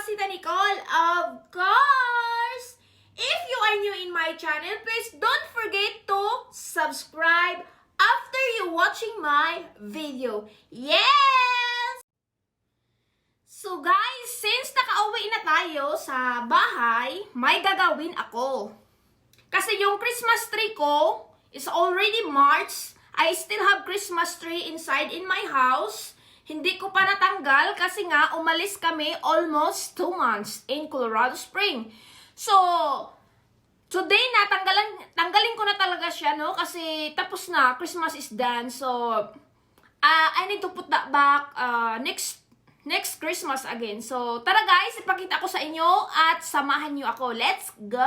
Mamasita Nicoll, of course! If you are new in my channel, please don't forget to subscribe after you watching my video. Yes! So guys, since nakauwi na tayo sa bahay, may gagawin ako. Kasi yung Christmas tree ko is already March. I still have Christmas tree inside in my house. Hindi ko pa natanggal kasi nga umalis kami almost 2 months in Colorado Spring. So, today tanggalin ko na talaga siya, no? Kasi tapos na, Christmas is done. So, I need to put that back next Christmas again. So, tara guys, ipakita ko sa inyo at samahan niyo ako. Let's go!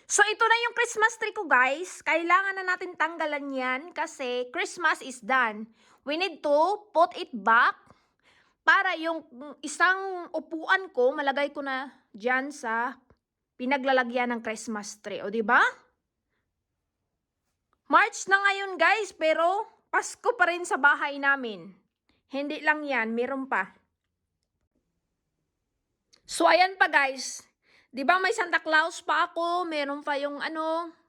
So, ito na yung Christmas tree ko, guys. Kailangan na natin tanggalan yan kasi Christmas is done. We need to put it back para yung isang upuan ko, malagay ko na dyan sa pinaglalagyan ng Christmas tree. O, diba? March na ngayon, guys, pero Pasko pa rin sa bahay namin. Hindi lang yan, meron pa. So, ayan pa, guys. Diba may Santa Claus pa ako, meron pa yung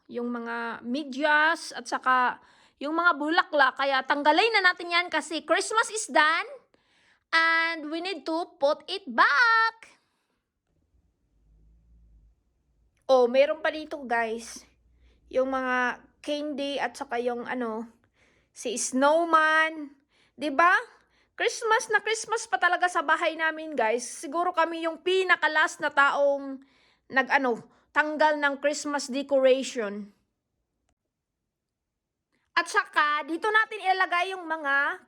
yung mga medyas at saka yung mga bulaklak. Kaya tanggalin na natin yan kasi Christmas is done and we need to put it back. Oh, meron pa dito guys. Yung mga candy at saka yung si snowman. Diba? Christmas na Christmas pa talaga sa bahay namin, guys. Siguro kami yung pinaka-last na taong tanggal ng Christmas decoration. At saka, dito natin ilalagay yung mga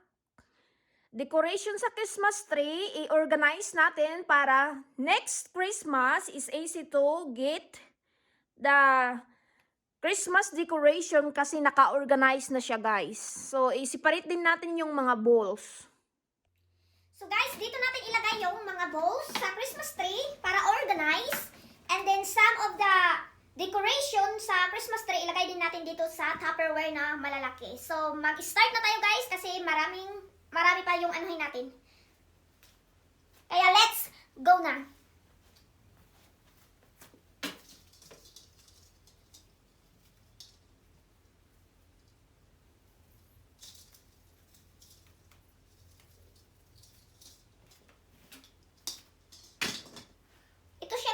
decoration sa Christmas tree. I-organize natin para next Christmas is easy to get the Christmas decoration kasi naka-organize na siya, guys. So, i-separate din natin yung mga balls. So guys, dito natin ilagay yung mga bowls sa Christmas tree para organize. And then some of the decoration sa Christmas tree, ilagay din natin dito sa Tupperware na malalaki. So mag-start na tayo guys kasi marami pa yung anuhin natin. Kaya let's go na.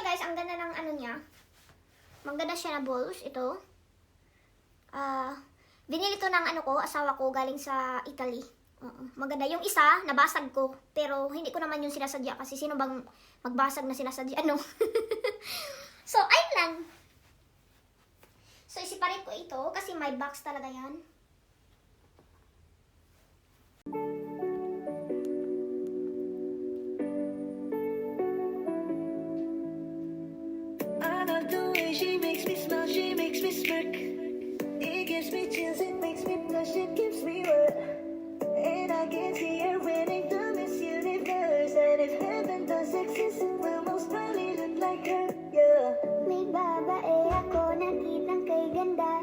Guys, ang ganda ng niya. Maganda siya na balls. Ito. Binili to ng asawa ko galing sa Italy. Maganda. Yung isa, nabasag ko. Pero hindi ko naman yung sinasadya kasi sino bang magbasag na sinasadya? So, ayun lang. So, isiparate ko ito kasi may box talaga yan. She makes me smile, she makes me smirk. It gives me chills, it makes me blush, it gives me wet. And I can see her winning the Miss Universe. And if heaven does exist, it will most probably look like her, yeah. May babae ako nakitang kay ganda.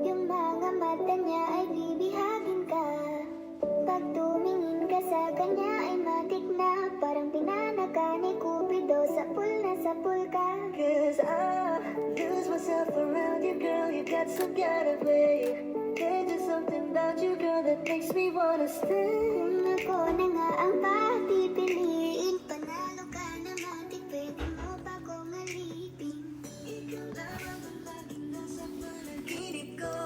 Yung mga mata niya ay bibihagin ka. Pag tumingin ka sa kanya ay matik na. Parang pinanaka ni Cupido, sapul na sapul ka. Cause I lose myself around you, girl, you got some kind of way. There's just something about you, girl, that makes me wanna stay. Kung ako na nga ang papipiliin, panalo ka na matik, pwede mo pa kong alipin. Ikaw lang ang laging nasa panaginip ko.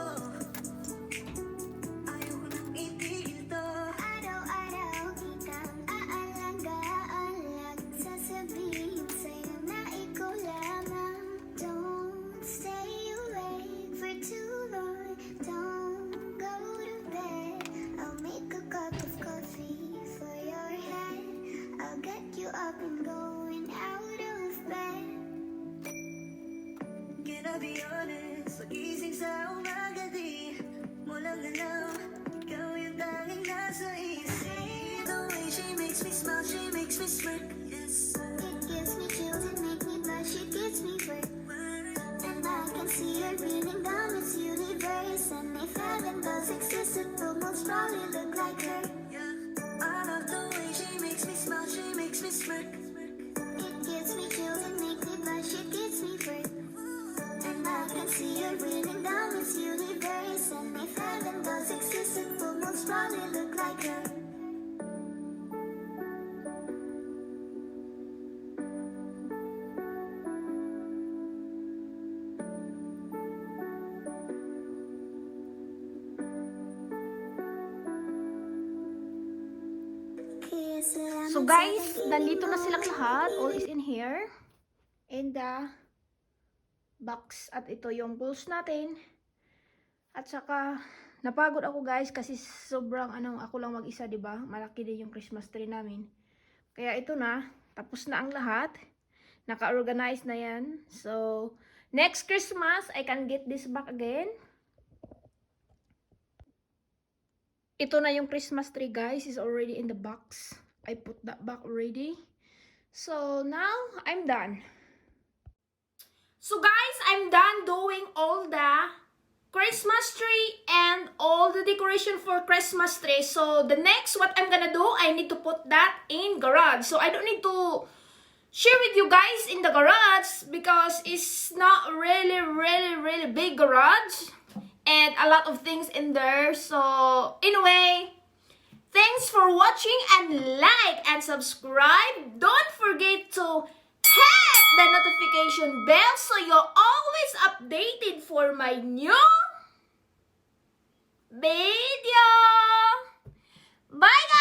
Ayoko nang itigil to. Araw-araw kitang aalag-aalag, sasabihin sa'yo na ikaw lamang. Don't stay awake for too long, don't go to bed. I'll make a cup of coffee for your head. I'll get you up and going out of bed. Can I be honest? Pagising sa umaga di mo lang alam, ikaw yung tanging nasa isip. The way she makes me smile, she makes me smirk. Yes, It gives me chills, it makes me blush, it gives me wet. And I can see her winning the Miss Universe. And if heaven does exist, it will most probably look like her. yeah. I love the way she makes me So guys, nandito na silang lahat. All is in here. In the box. At ito yung balls natin. At saka, napagod ako guys kasi sobrang ako lang mag-isa, diba? Malaki din yung Christmas tree namin. Kaya ito na. Tapos na ang lahat. Naka-organize na yan. So, next Christmas, I can get this back again. Ito na yung Christmas tree guys. It's already in the box. I put that back already. So, now, I'm done. So guys, I'm done doing all the Christmas tree and all the decoration for Christmas tree. So, the next, what I'm gonna do, I need to put that in garage. So, I don't need to share with you guys in the garage because it's not really big garage. And a lot of things in there. So, anyway, thanks for watching and like and subscribe. Don't forget to hit the notification bell so you're always updated for my new video. Bye guys!